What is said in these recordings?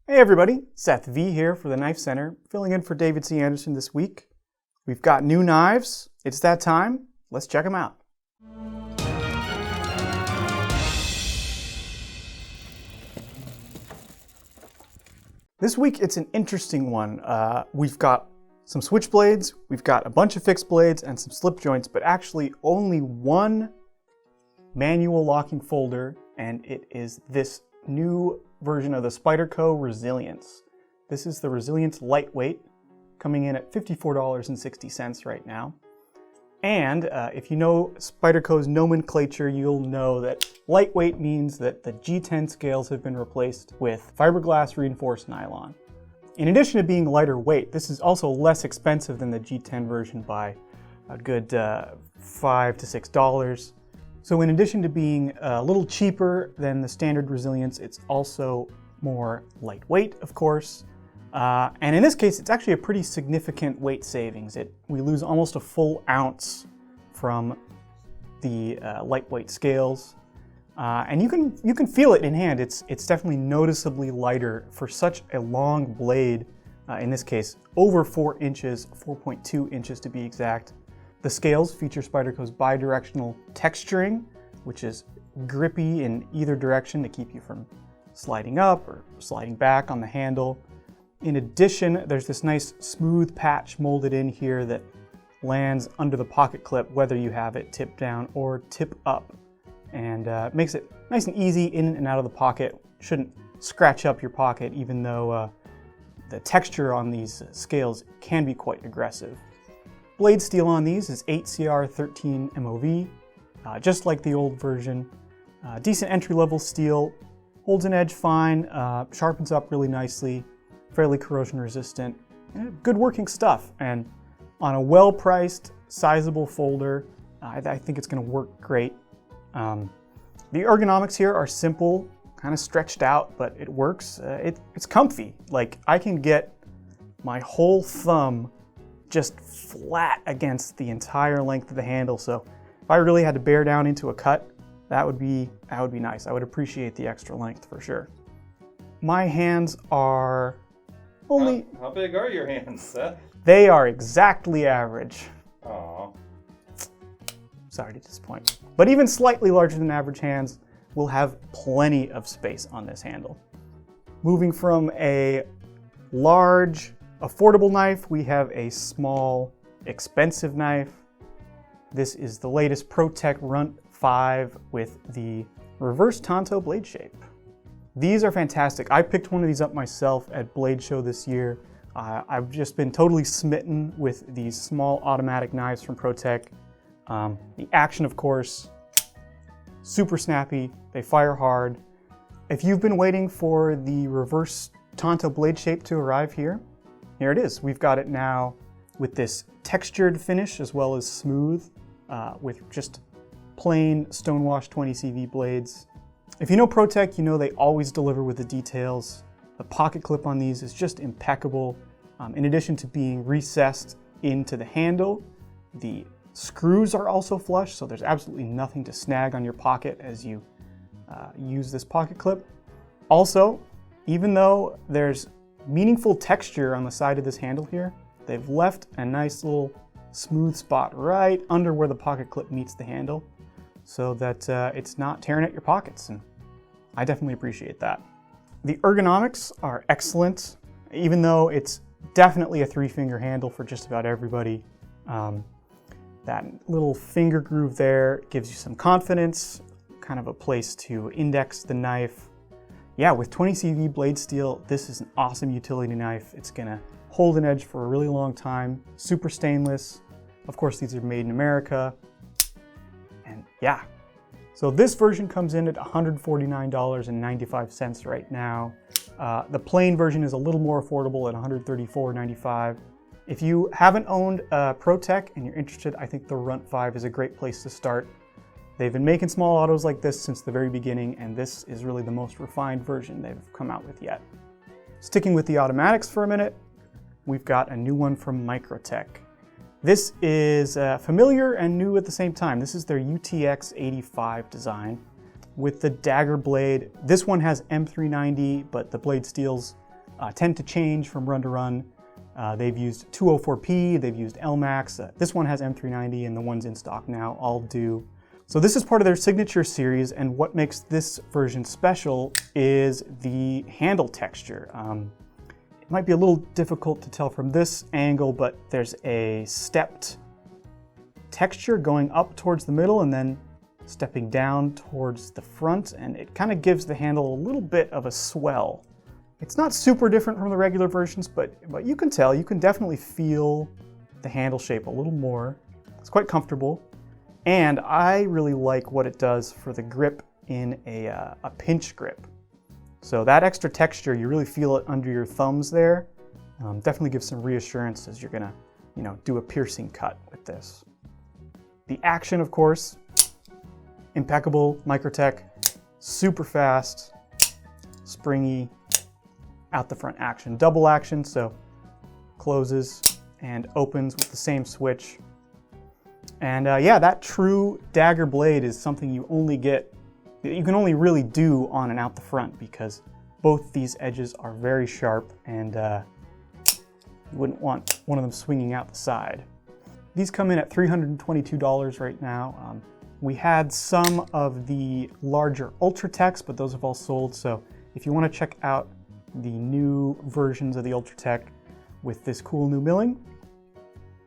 Hey everybody, Seth V here for the Knife Center, filling in for David C. Anderson this week. We've got new knives. It's that time. Let's check them out. This week it's an interesting one. We've got some switchblades, we've got a bunch of fixed blades and some slip joints, but actually only one manual locking folder, and it is this new version of the Spyderco Resilience. This is the Resilience Lightweight, coming in at $54.60 right now. And if you know Spyderco's nomenclature, you'll know that lightweight means that the G10 scales have been replaced with fiberglass reinforced nylon. In addition to being lighter weight, this is also less expensive than the G10 version by a good $5 to $6. So in addition to being a little cheaper than the standard Resilience, it's also more lightweight, of course. And in this case, it's actually a pretty significant weight savings. We lose almost a full ounce from the lightweight scales. And you can feel it in hand. It's definitely noticeably lighter for such a long blade. In this case, over 4 inches, 4.2 inches to be exact. The scales feature Spyderco's bidirectional texturing, which is grippy in either direction to keep you from sliding up or sliding back on the handle. In addition, there's this nice smooth patch molded in here that lands under the pocket clip, whether you have it tip down or tip up, and makes it nice and easy in and out of the pocket. Shouldn't scratch up your pocket, even though the texture on these scales can be quite aggressive. Blade steel on these is 8CR13 MOV, just like the old version. Decent entry-level steel, holds an edge fine, sharpens up really nicely, fairly corrosion resistant, good working stuff. And on a well-priced, sizable folder, I think it's going to work great. The ergonomics here are simple, kind of stretched out, but it works. It's comfy. Like, I can get my whole thumb just flat against the entire length of the handle. So if I really had to bear down into a cut, that would be nice. I would appreciate the extra length for sure. My hands are only... How big are your hands, Seth? They are exactly average. Aww. Sorry to disappoint. But even slightly larger than average hands will have plenty of space on this handle. Moving from a large, affordable knife, we have a small, expensive knife. This is the latest ProTech Runt 5 with the reverse tanto blade shape. These are fantastic. I picked one of these up myself at Blade Show this year. I've just been totally smitten with these small automatic knives from ProTech. The action, of course, super snappy. They fire hard. If you've been waiting for the reverse tanto blade shape to arrive here it is. We've got it now with this textured finish as well as smooth with just plain Stonewash 20CV blades. If you know ProTech, you know they always deliver with the details. The pocket clip on these is just impeccable. In addition to being recessed into the handle, the screws are also flush, so there's absolutely nothing to snag on your pocket as you use this pocket clip. Also, even though there's meaningful texture on the side of this handle here, they've left a nice little smooth spot right under where the pocket clip meets the handle so that it's not tearing at your pockets, and I definitely appreciate that. The ergonomics are excellent, even though it's definitely a 3-finger handle for just about everybody. That little finger groove there gives you some confidence, kind of a place to index the knife. Yeah, with 20CV blade steel, this is an awesome utility knife. It's gonna hold an edge for a really long time, super stainless. Of course, these are made in America. And yeah, so this version comes in at $149.95 right now. The plain version is a little more affordable at $134.95. If you haven't owned ProTech and you're interested, I think the Runt 5 is a great place to start. They've been making small autos like this since the very beginning, and this is really the most refined version they've come out with yet. Sticking with the automatics for a minute, we've got a new one from Microtech. This is familiar and new at the same time. This is their UTX 85 design with the dagger blade. This one has M390, but the blade steel's tend to change from run to run. They've used 204P, they've used LMAX. This one has M390 and the ones in stock now all do. So this is part of their signature series, and what makes this version special is the handle texture. It might be a little difficult to tell from this angle, but there's a stepped texture going up towards the middle and then stepping down towards the front, and it kind of gives the handle a little bit of a swell. It's not super different from the regular versions, but you can tell, you can definitely feel the handle shape a little more. It's quite comfortable, and I really like what it does for the grip in a pinch grip. So that extra texture, you really feel it under your thumbs there. Definitely gives some reassurance as you're gonna, do a piercing cut with this. The action, of course, impeccable. Microtech, super fast, springy, out the front action. Double action, so closes and opens with the same switch. And yeah, that true dagger blade is something you can only really do on and out the front, because both these edges are very sharp, and you wouldn't want one of them swinging out the side. These come in at $322 right now. We had some of the larger Ultratechs, but those have all sold. So if you want to check out the new versions of the Ultratech with this cool new milling,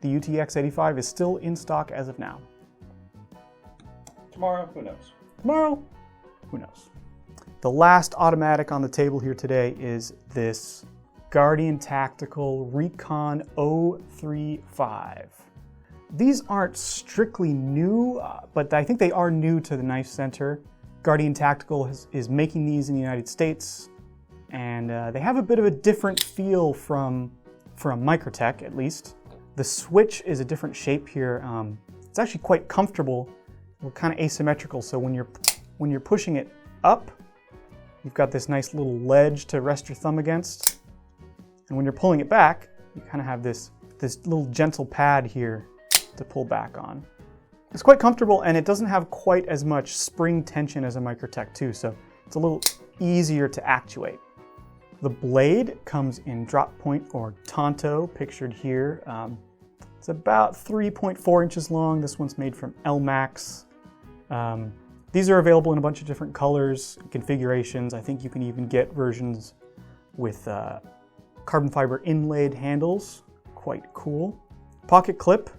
the UTX85 is still in stock as of now. Tomorrow, who knows? Tomorrow, who knows? The last automatic on the table here today is this Guardian Tactical Recon 035. These aren't strictly new, but I think they are new to the KnifeCenter. Guardian Tactical is making these in the United States, and they have a bit of a different feel from Microtech, at least. The switch is a different shape here. It's actually quite comfortable. We're kind of asymmetrical, so when you're pushing it up, you've got this nice little ledge to rest your thumb against, and when you're pulling it back, you kind of have this little gentle pad here to pull back on. It's quite comfortable, and it doesn't have quite as much spring tension as a Microtech too, so it's a little easier to actuate. The blade comes in drop point or tanto, pictured here. It's about 3.4 inches long. This one's made from LMAX. These are available in a bunch of different colors, configurations. I think you can even get versions with carbon fiber inlaid handles. Quite cool. Pocket clip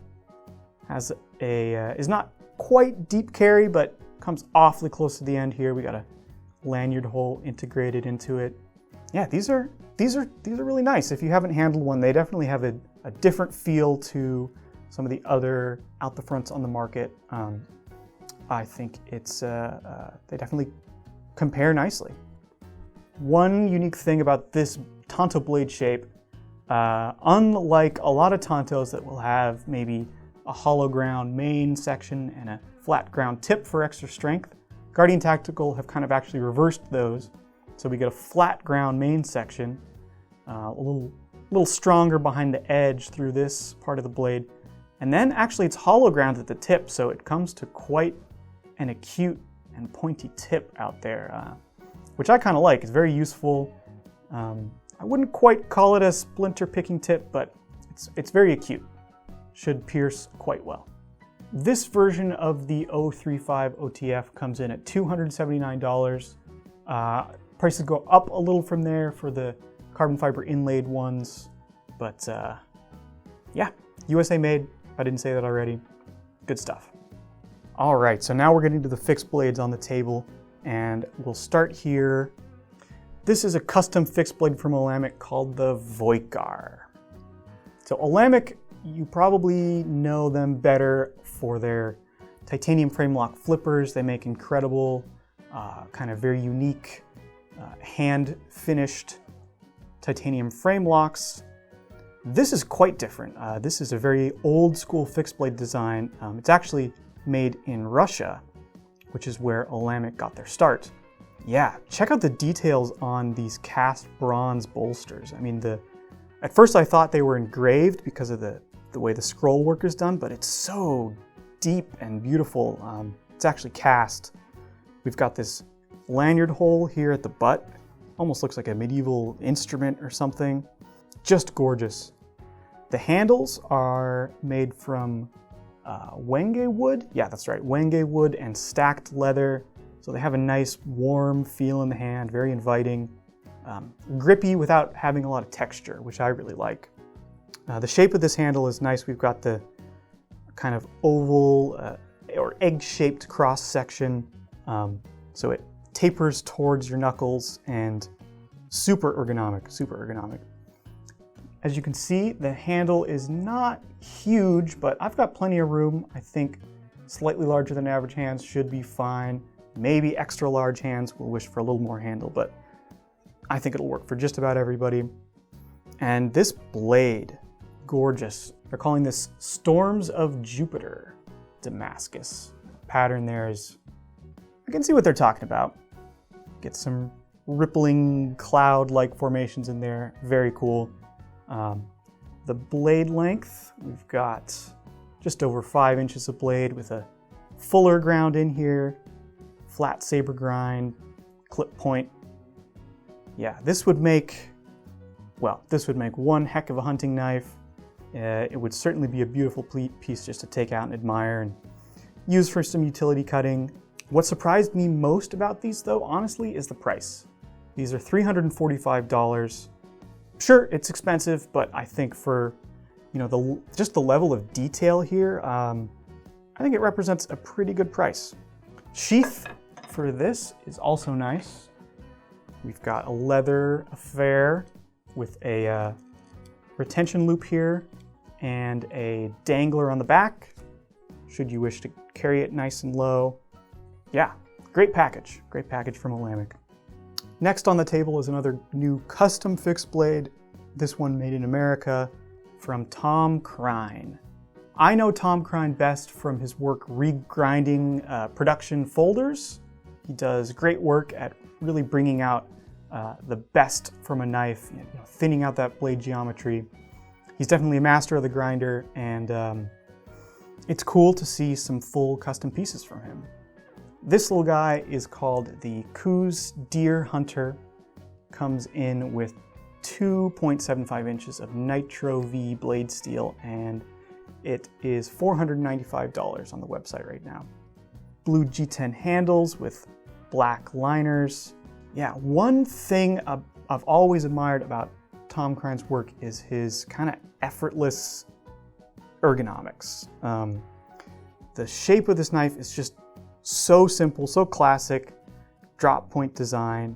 has is not quite deep carry, but comes awfully close to the end here. We got a lanyard hole integrated into it. Yeah, these are really nice. If you haven't handled one, they definitely have a different feel to some of the other out the fronts on the market. I think it's they definitely compare nicely. One unique thing about this tanto blade shape, unlike a lot of tantos that will have maybe a hollow ground main section and a flat ground tip for extra strength, Guardian Tactical have kind of actually reversed those. So we get a flat ground main section, a little stronger behind the edge through this part of the blade. And then actually it's hollow ground at the tip, so it comes to quite an acute and pointy tip out there, which I kind of like. It's very useful. I wouldn't quite call it a splinter picking tip, but it's very acute. Should pierce quite well. This version of the 035 OTF comes in at $279. Prices go up a little from there for the carbon fiber inlaid ones, but yeah, USA made. I didn't say that already. Good stuff. All right, so now we're getting to the fixed blades on the table, and we'll start here. This is a custom fixed blade from Olamic called the Voykar. So Olamic, you probably know them better for their titanium frame lock flippers. They make incredible, kind of very unique, hand finished titanium frame locks. This is quite different. This is a very old school fixed blade design. It's actually made in Russia, which is where Olamic got their start. Yeah, check out the details on these cast bronze bolsters. I mean, at first I thought they were engraved because of the way the scroll work is done, but it's so deep and beautiful. It's actually cast. We've got this lanyard hole here at the butt, almost looks like a medieval instrument or something. Just gorgeous. The handles are made from wenge wood. Yeah, that's right, wenge wood and stacked leather. So they have a nice warm feel in the hand, very inviting. Grippy without having a lot of texture, which I really like. The shape of this handle is nice. We've got the kind of oval or egg-shaped cross section. So it tapers towards your knuckles and super ergonomic, super ergonomic. As you can see, the handle is not huge, but I've got plenty of room. I think slightly larger than average hands should be fine. Maybe extra large hands will wish for a little more handle, but I think it'll work for just about everybody. And this blade, gorgeous. They're calling this Storms of Jupiter Damascus. Pattern there is, I can see what they're talking about. Get some rippling cloud-like formations in there, very cool. The blade length, we've got just over 5 inches of blade with a fuller ground in here, flat saber grind, clip point. Yeah, this would make one heck of a hunting knife. It would certainly be a beautiful piece just to take out and admire and use for some utility cutting. What surprised me most about these though, honestly, is the price. These are $345. Sure, it's expensive, but I think for just the level of detail here, I think it represents a pretty good price. Sheath for this is also nice. We've got a leather affair with a retention loop here and a dangler on the back, should you wish to carry it nice and low. Yeah, great package from Olamic. Next on the table is another new custom fixed blade, this one made in America from Tom Krein. I know Tom Krein best from his work regrinding production folders. He does great work at really bringing out the best from a knife, thinning out that blade geometry. He's definitely a master of the grinder, and it's cool to see some full custom pieces from him. This little guy is called the Coues Deer Hunter. Comes in with 2.75 inches of Nitro V blade steel, and it is $495 on the website right now. Blue G10 handles with black liners. Yeah, one thing I've always admired about Tom Krein's work is his kind of effortless ergonomics. The shape of this knife is just so simple, so classic, drop point design,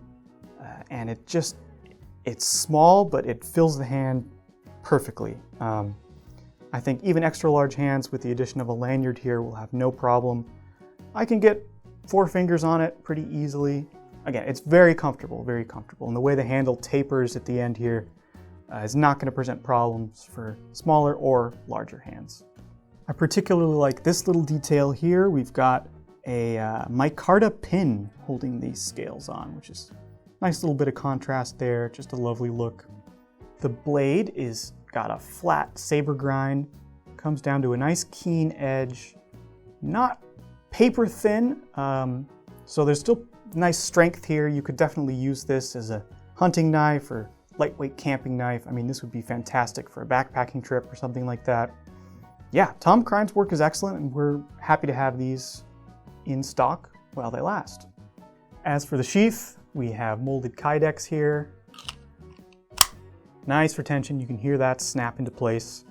and it's small, but it fills the hand perfectly. I think even extra large hands with the addition of a lanyard here will have no problem. I can get 4 fingers on it pretty easily. Again, it's very comfortable, and the way the handle tapers at the end here is not going to present problems for smaller or larger hands. I particularly like this little detail here. We've got a micarta pin holding these scales on, which is a nice little bit of contrast there, just a lovely look. The blade is got a flat saber grind, comes down to a nice keen edge, not paper thin, so there's still nice strength here. You could definitely use this as a hunting knife or lightweight camping knife. I mean, this would be fantastic for a backpacking trip or something like that. Yeah, Tom Krein's work is excellent, and we're happy to have these in stock while they last. As for the sheath, we have molded kydex here. Nice retention, you can hear that snap into place,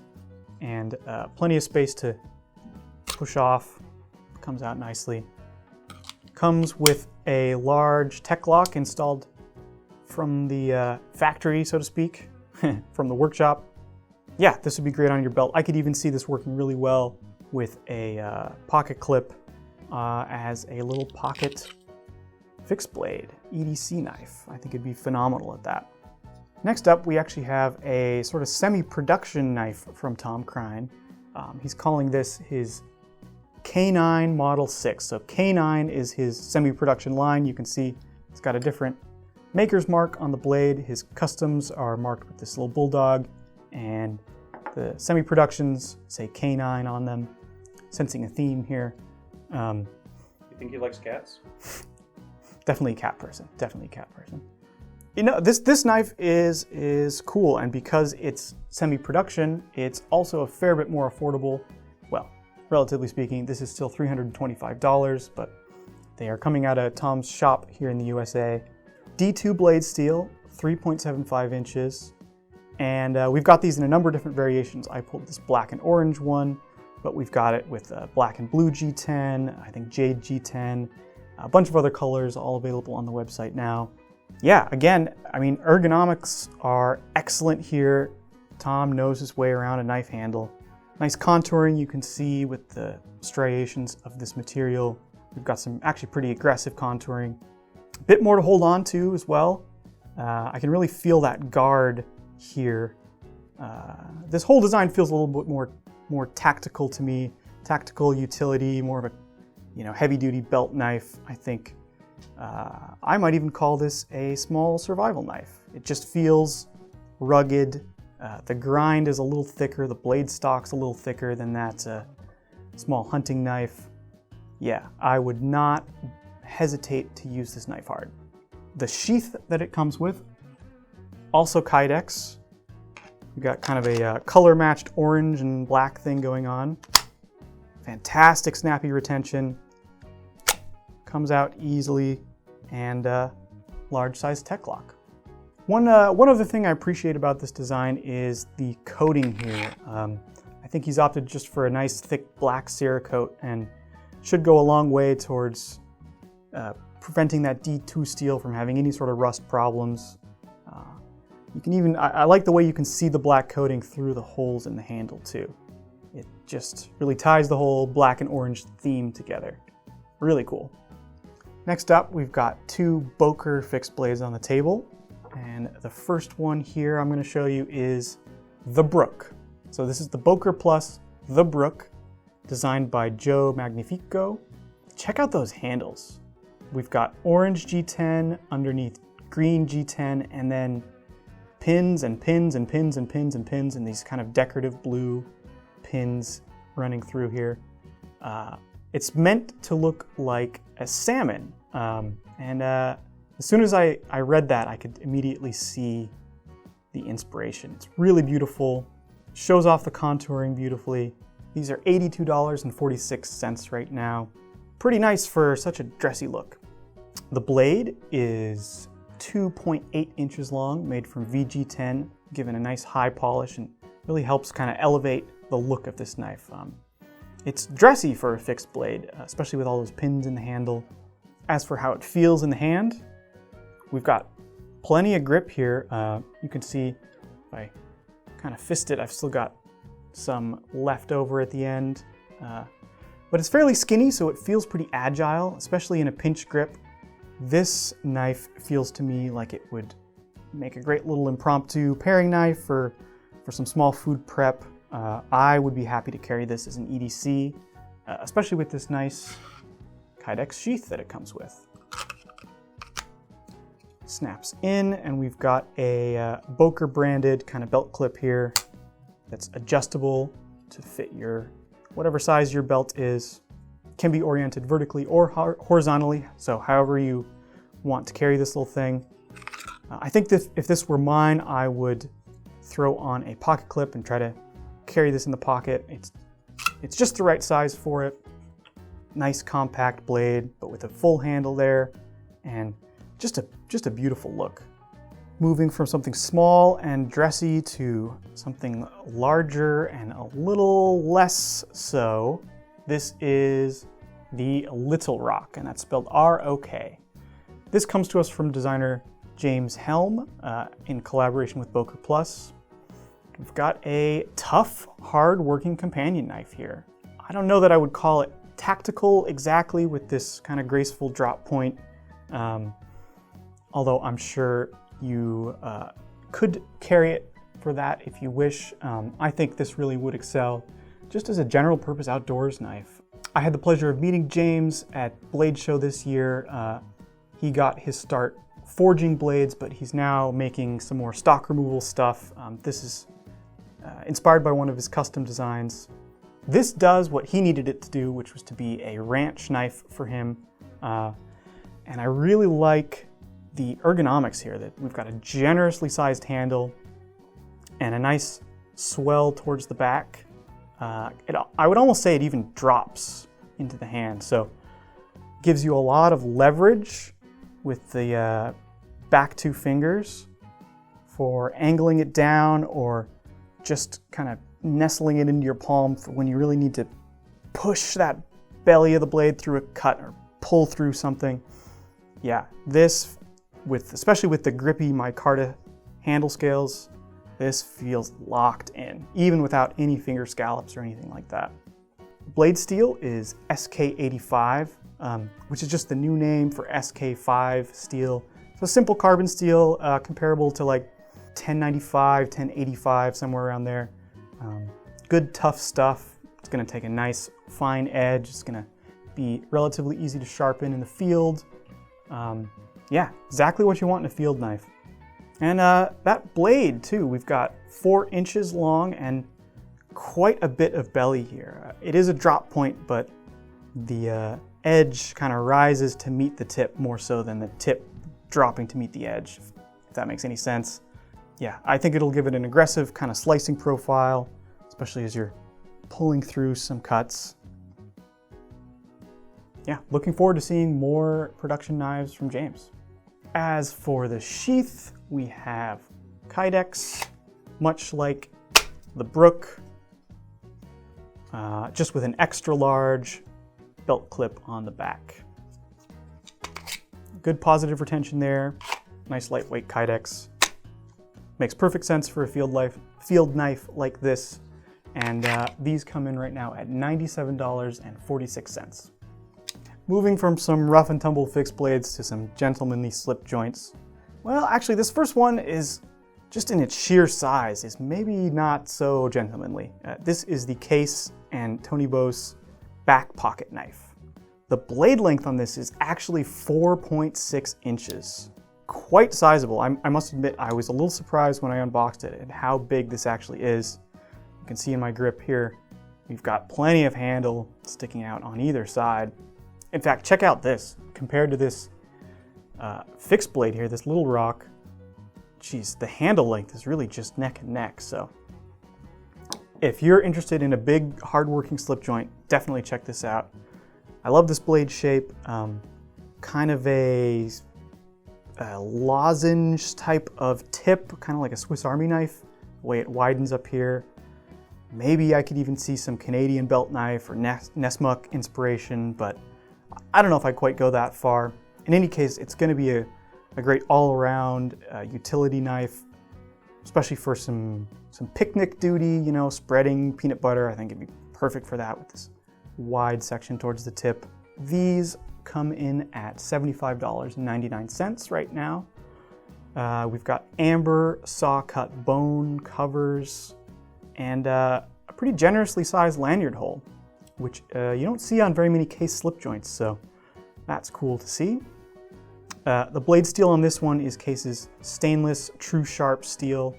and plenty of space to push off. Comes out nicely. Comes with a large tech lock installed from the factory, so to speak, from the workshop. Yeah, this would be great on your belt. I could even see this working really well with a pocket clip as a little pocket fixed blade EDC knife. I think it'd be phenomenal at that. Next up, we actually have a sort of semi-production knife from Tom Krein. He's calling this his K9 Model 6. So K9 is his semi-production line. You can see it's got a different maker's mark on the blade. His customs are marked with this little bulldog, and the semi-productions say K9 on them, sensing a theme here. You think he likes cats? Definitely a cat person, definitely a cat person. You know, this knife is cool, and because it's semi-production, it's also a fair bit more affordable. Well, relatively speaking, this is still $325, but they are coming out of Tom's shop here in the USA. D2 blade steel, 3.75 inches, and we've got these in a number of different variations. I pulled this black and orange one, but we've got it with black and blue G10, I think jade G10, a bunch of other colors all available on the website now. Yeah, again, I mean, ergonomics are excellent here. Tom knows his way around a knife handle. Nice contouring you can see with the striations of this material. We've got some actually pretty aggressive contouring. A bit more to hold on to as well. I can really feel that guard here. This whole design feels a little bit more tactical to me. Tactical utility, more of a, you know, heavy-duty belt knife, I think. I might even call this a small survival knife. It just feels rugged. The grind is a little thicker, the blade stock's a little thicker than that small hunting knife. Yeah, I would not hesitate to use this knife hard. The sheath that it comes with, also Kydex. We've got kind of a color-matched orange and black thing going on. Fantastic snappy retention. Comes out easily, and large size tech lock. One other thing I appreciate about this design is the coating here. I think he's opted just for a nice thick black Cerakote, and should go a long way towards preventing that D2 steel from having any sort of rust problems. You can even, I like the way you can see the black coating through the holes in the handle too. It just really ties the whole black and orange theme together. Really cool. Next up, we've got two Boker fixed blades on the table. And the first one here I'm going to show you is the Brook. So this is the Boker Plus, the Brook, designed by Joe Magnifico. Check out those handles. We've got orange G10 underneath green G10, and then pins and pins and pins and pins and pins, and these kind of decorative blue pins running through here. It's meant to look like a salmon, as soon as I read that, I could immediately see the inspiration. It's really beautiful, shows off the contouring beautifully. These are $82.46 right now. Pretty nice for such a dressy look. The blade is 2.8 inches long, made from VG10, given a nice high polish, and really helps kind of elevate the look of this knife. It's dressy for a fixed blade, especially with all those pins in the handle. As for how it feels in the hand, we've got plenty of grip here. You can see if I kind of fist it, I've still got some left over at the end. But it's fairly skinny, so it feels pretty agile, especially in a pinch grip. This knife feels to me like it would make a great little impromptu paring knife for some small food prep. I would be happy to carry this as an EDC, especially with this nice Kydex sheath that it comes with. Snaps in, and we've got a Boker branded kind of belt clip here that's adjustable to fit your whatever size your belt is. Can be oriented vertically or horizontally, so however you want to carry this little thing. I think that if this were mine, I would throw on a pocket clip and try to carry this in the pocket. It's just the right size for it. Nice compact blade, but with a full handle there, and just a beautiful look. Moving from something small and dressy to something larger and a little less so. This is the Little Rock, and that's spelled R-O-K. This comes to us from designer James Helm in collaboration with Boker Plus. We've got a tough, hard-working companion knife here. I don't know that I would call it tactical exactly with this kind of graceful drop point, although I'm sure you could carry it for that if you wish. I think this really would excel just as a general purpose outdoors knife. I had the pleasure of meeting James at Blade Show this year. He got his start forging blades, but he's now making some more stock removal stuff. This is inspired by one of his custom designs. This does what he needed it to do, which was to be a ranch knife for him. And I really like the ergonomics here, that we've got a generously sized handle and a nice swell towards the back. I would almost say it even drops into the hand, so gives you a lot of leverage with the back two fingers for angling it down or just kind of nestling it into your palm for when you really need to push that belly of the blade through a cut or pull through something. Yeah, this, especially with the grippy micarta handle scales, this feels locked in, even without any finger scallops or anything like that. Blade steel is SK85, which is just the new name for SK5 steel. So simple carbon steel, comparable to like 1095, 1085, somewhere around there. Good tough stuff. It's gonna take a nice fine edge. It's gonna be relatively easy to sharpen in the field. Yeah, exactly what you want in a field knife. And that blade too, we've got 4 inches long and quite a bit of belly here. It is a drop point, but the edge kind of rises to meet the tip more so than the tip dropping to meet the edge, if that makes any sense. Yeah, I think it'll give it an aggressive kind of slicing profile, especially as you're pulling through some cuts. Yeah, looking forward to seeing more production knives from James. As for the sheath, we have Kydex, much like the Brook, just with an extra large belt clip on the back. Good positive retention there, nice lightweight Kydex. Makes perfect sense for a field knife like this, and these come in right now at $97.46. Moving from some rough and tumble fixed blades to some gentlemanly slip joints. Well, actually this first one is, just in its sheer size, is maybe not so gentlemanly. This is the Case and Tony Bose BackPocket knife. The blade length on this is actually 4.6 inches. Quite sizable. I must admit, I was a little surprised when I unboxed it at how big this actually is. You can see in my grip here, we've got plenty of handle sticking out on either side. In fact, check out this. Compared to this fixed blade here, this little rock, geez, the handle length is really just neck and neck. So if you're interested in a big, hardworking slip joint, definitely check this out. I love this blade shape. Kind of a lozenge type of tip, kind of like a Swiss Army knife, the way it widens up here. Maybe I could even see some Canadian belt knife or Nessmuck inspiration, but I don't know if I'd quite go that far. In any case, it's going to be a great all-around utility knife, especially for some picnic duty, you know, spreading peanut butter. I think it'd be perfect for that with this wide section towards the tip. These come in at $75.99 right now. We've got amber Sawcut bone covers and a pretty generously sized lanyard hole, which you don't see on very many Case slip joints, so that's cool to see. The blade steel on this one is Case's stainless true sharp steel.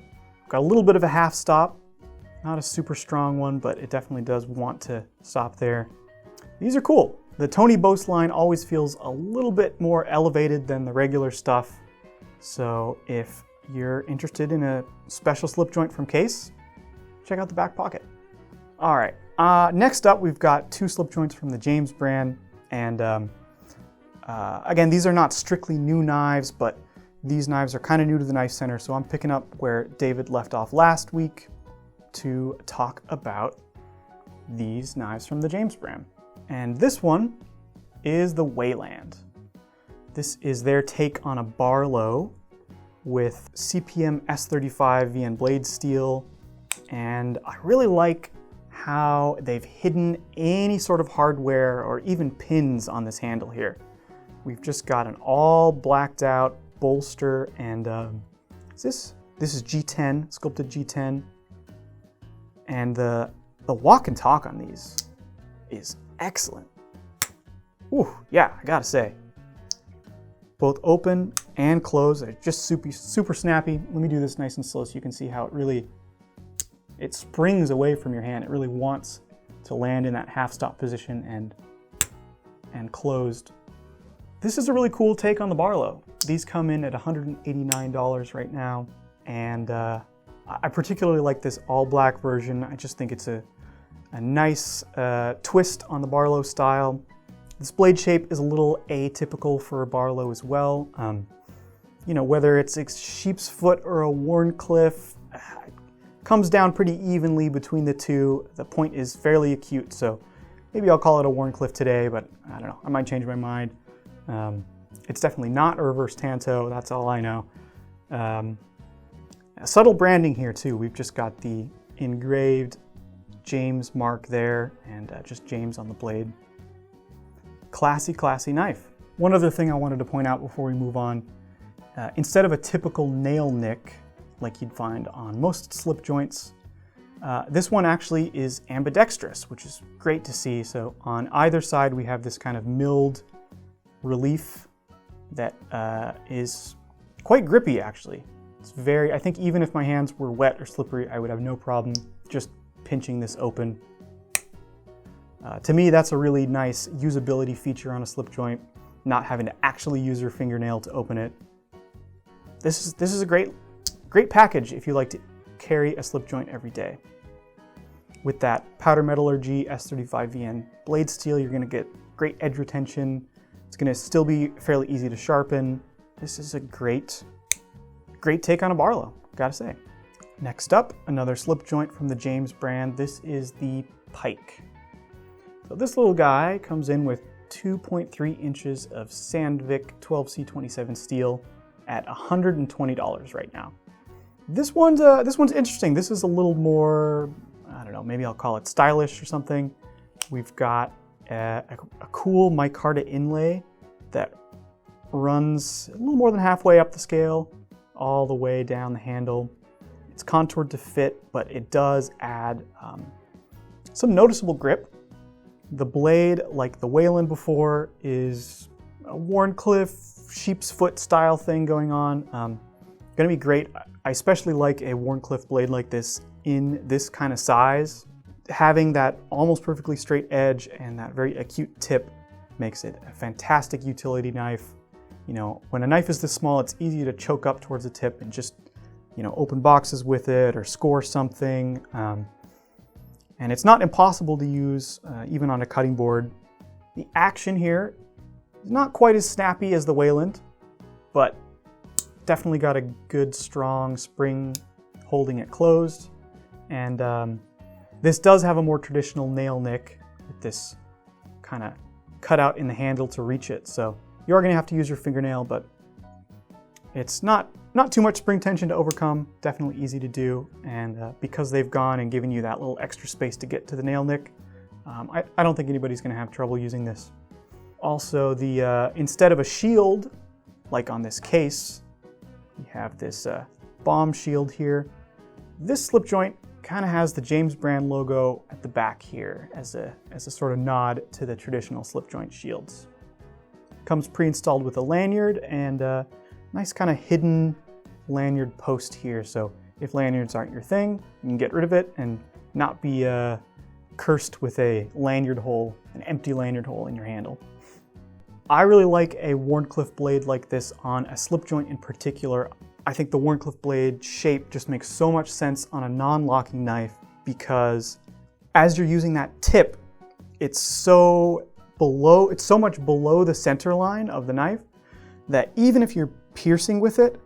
Got a little bit of a half stop, not a super strong one, but it definitely does want to stop there. These are cool. The Tony Bose line always feels a little bit more elevated than the regular stuff, so if you're interested in a special slip joint from Case, check out the BackPocket. All right. Next up, we've got 2 slip joints from the James brand, and again, these are not strictly new knives, but these knives are kind of new to the KnifeCenter, so I'm picking up where David left off last week to talk about these knives from the James brand. And this one is the Wayland. This is their take on a Barlow with CPM S35 VN blade steel, and I really like how they've hidden any sort of hardware or even pins on this handle here. We've just got an all blacked out bolster, and this is G10, sculpted G10, and the walk and talk on these is excellent. Ooh, yeah, I gotta say, both open and close, they're just super snappy. Let me do this nice and slow so you can see how it springs away from your hand. It really wants to land in that half stop position and closed. This is a really cool take on the Barlow. These come in at $189 right now, and I particularly like this all black version. I just think it's a nice twist on the Barlow style. This blade shape is a little atypical for a Barlow as well. You know, whether it's a sheep's foot or a Wharncliffe, it comes down pretty evenly between the two. The point is fairly acute, so maybe I'll call it a Wharncliffe today, but I don't know, I might change my mind. It's definitely not a reverse Tanto, that's all I know. Subtle branding here too. We've just got the engraved James mark there and just James on the blade. Classy, classy knife. One other thing I wanted to point out before we move on, instead of a typical nail nick like you'd find on most slip joints, this one actually is ambidextrous, which is great to see. So on either side we have this kind of milled relief that is quite grippy actually. It's very, I think even if my hands were wet or slippery, I would have no problem just pinching this open. To me, that's a really nice usability feature on a slip joint, not having to actually use your fingernail to open it. This is a great package if you like to carry a slip joint every day. With that powder metallurgy S35VN blade steel, you're gonna get great edge retention. It's gonna still be fairly easy to sharpen. This is a great take on a Barlow, gotta say. Next up, another slip joint from the James brand. This is the Pike. So this little guy comes in with 2.3 inches of Sandvik 12C27 steel at $120 right now. This one's interesting. This is a little more, I don't know, maybe I'll call it stylish or something. We've got a cool micarta inlay that runs a little more than halfway up the scale, all the way down the handle. It's contoured to fit, but it does add some noticeable grip. The blade, like the Wayland before, is a Wharncliffe sheep's foot style thing going on. Gonna be great. I especially like a Wharncliffe blade like this in this kind of size. Having that almost perfectly straight edge and that very acute tip makes it a fantastic utility knife. You know, when a knife is this small, it's easy to choke up towards the tip and just, you know, open boxes with it or score something. And it's not impossible to use even on a cutting board. The action here is not quite as snappy as the Wayland, but definitely got a good strong spring holding it closed. And this does have a more traditional nail nick with this kind of cutout in the handle to reach it. So you are gonna have to use your fingernail, but it's not too much spring tension to overcome, definitely easy to do. And because they've gone and given you that little extra space to get to the nail nick, I don't think anybody's gonna have trouble using this. Also, the instead of a shield, like on this case, we have this bomb shield here. This slip joint kind of has the James brand logo at the back here as a sort of nod to the traditional slip joint shields. Comes pre-installed with a lanyard and a nice kind of hidden lanyard post here. So if lanyards aren't your thing, you can get rid of it and not be cursed with a lanyard hole, an empty lanyard hole in your handle. I really like a Wharncliffe blade like this on a slip joint in particular. I think the Wharncliffe blade shape just makes so much sense on a non-locking knife because as you're using that tip, it's so much below the center line of the knife that even if you're piercing with it,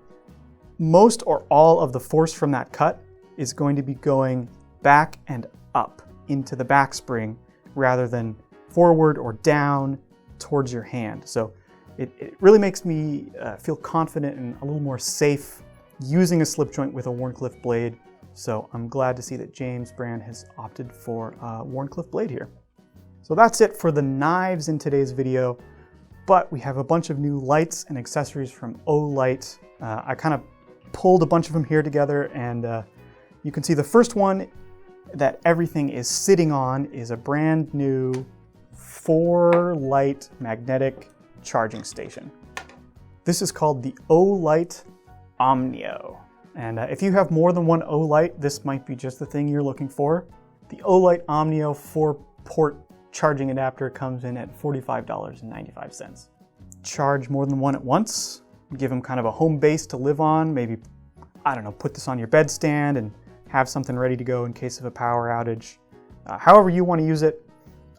most or all of the force from that cut is going to be going back and up into the back spring rather than forward or down towards your hand. So it really makes me feel confident and a little more safe using a slip joint with a Wharncliffe blade. So I'm glad to see that James brand has opted for a Wharncliffe blade here. So that's it for the knives in today's video, but we have a bunch of new lights and accessories from Olight. I kind of pulled a bunch of them here together, and you can see the first one that everything is sitting on is a brand new 4-light magnetic charging station. This is called the Olight Omnio. And if you have more than one Olight, this might be just the thing you're looking for. The Olight Omnio 4-port charging adapter comes in at $45.95. Charge more than one at once, give them kind of a home base to live on. Maybe, I don't know, put this on your bedstand and have something ready to go in case of a power outage. However you want to use it,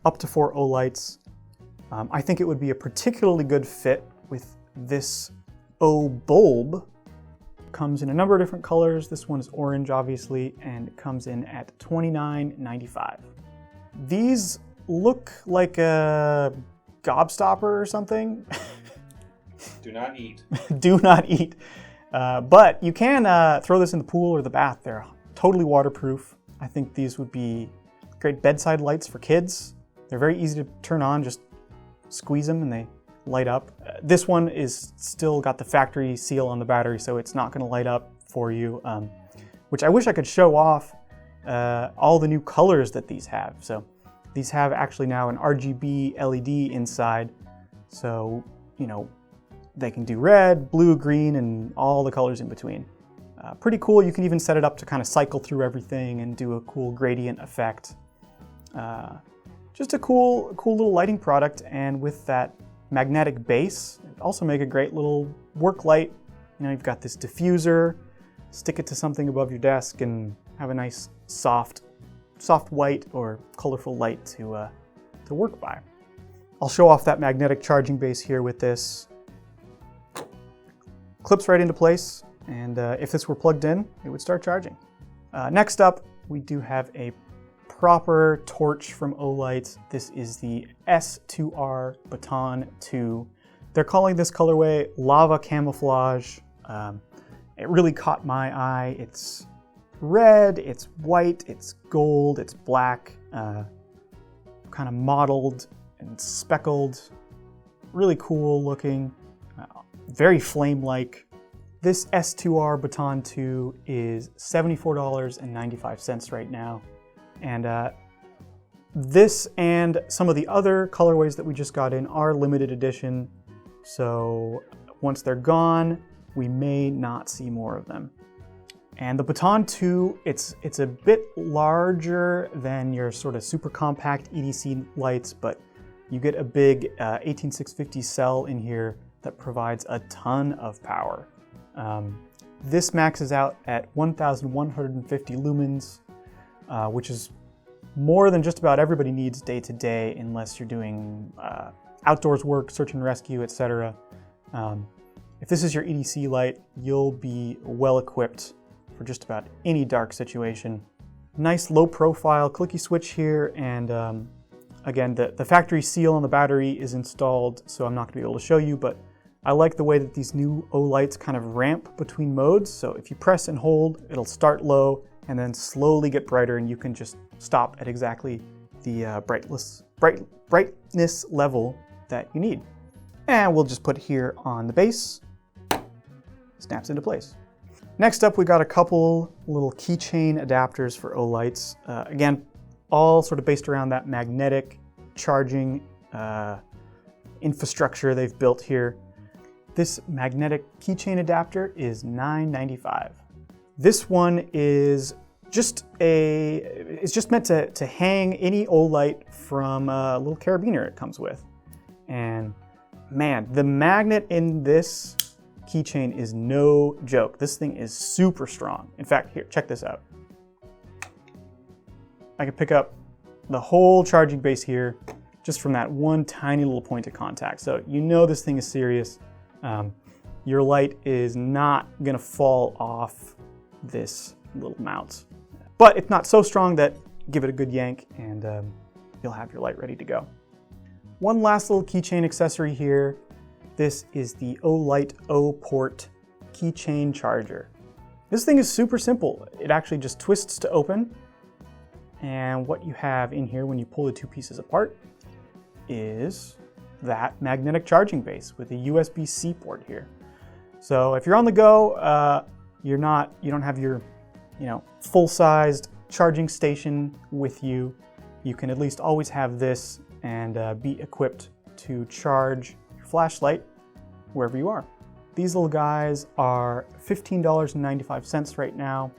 up to 4 O-lights. I think it would be a particularly good fit with this O-bulb. Comes in a number of different colors. This one is orange, obviously, and it comes in at $29.95. These look like a gobstopper or something. Do not eat. Do not eat. But you can throw this in the pool or the bath. They're totally waterproof. I think these would be great bedside lights for kids. They're very easy to turn on. Just squeeze them and they light up. This one is still got the factory seal on the battery, so it's not going to light up for you, which I wish I could show off all the new colors that these have. So these have actually now an RGB LED inside, so you know they can do red, blue, green, and all the colors in between. Pretty cool. You can even set it up to kind of cycle through everything and do a cool gradient effect. Just a cool little lighting product, and with that magnetic base, it'd also make a great little work light. You know, you've got this diffuser, stick it to something above your desk and have a nice soft white or colorful light to work by. I'll show off that magnetic charging base here with this. Clips right into place, and if this were plugged in, it would start charging. Next up, we do have a proper torch from Olight. This is the S2R Baton 2. They're calling this colorway Lava Camouflage. It really caught my eye. It's red, it's white, it's gold, it's black, kind of mottled and speckled. Really cool looking, very flame-like. This S2R Baton 2 is $74.95 right now. And this and some of the other colorways that we just got in are limited edition. So once they're gone, we may not see more of them. And the Baton 2, it's a bit larger than your sort of super compact EDC lights, but you get a big 18650 cell in here that provides a ton of power. This maxes out at 1,150 lumens, which is more than just about everybody needs day to day, unless you're doing outdoors work, search and rescue, etc. If this is your EDC light, you'll be well equipped for just about any dark situation. Nice low profile clicky switch here, and again, the factory seal on the battery is installed, so I'm not going to be able to show you, but I like the way that these new O-lights kind of ramp between modes. So if you press and hold, it'll start low and then slowly get brighter, and you can just stop at exactly the brightness level that you need. And we'll just put it here on the base. Snaps into place. Next up, we got a couple little keychain adapters for O-lights. Again, all sort of based around that magnetic charging infrastructure they've built here. This magnetic keychain adapter is $9.95. This one is just meant to hang any O-light from a little carabiner it comes with. And man, the magnet in this keychain is no joke. This thing is super strong. In fact, here, check this out. I can pick up the whole charging base here just from that one tiny little point of contact. So you know this thing is serious. Your light is not gonna fall off this little mount. But it's not so strong that give it a good yank and you'll have your light ready to go. One last little keychain accessory here. This is the Olight O-Port keychain charger. This thing is super simple. It actually just twists to open. And what you have in here when you pull the two pieces apart is that magnetic charging base with a USB-C port here. So if you're on the go, you don't have your full-sized charging station with you, you can at least always have this and be equipped to charge your flashlight wherever you are. These little guys are $15.95 right now.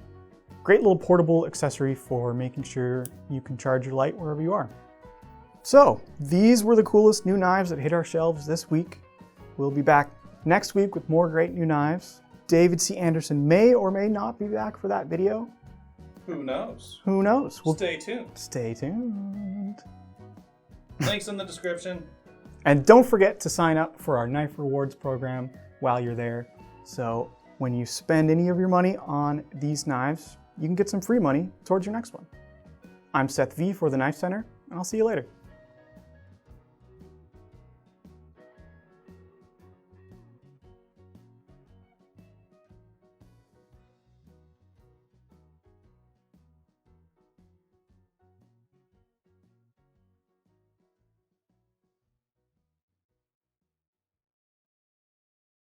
Great little portable accessory for making sure you can charge your light wherever you are. So these were the coolest new knives that hit our shelves this week. We'll be back next week with more great new knives. David C. Anderson may or may not be back for that video. Who knows? Who knows? We'll Stay tuned. stay tuned. Links in the description. And don't forget to sign up for our Knife Rewards program while you're there. So when you spend any of your money on these knives, you can get some free money towards your next one. I'm Seth V for the KnifeCenter, and I'll see you later.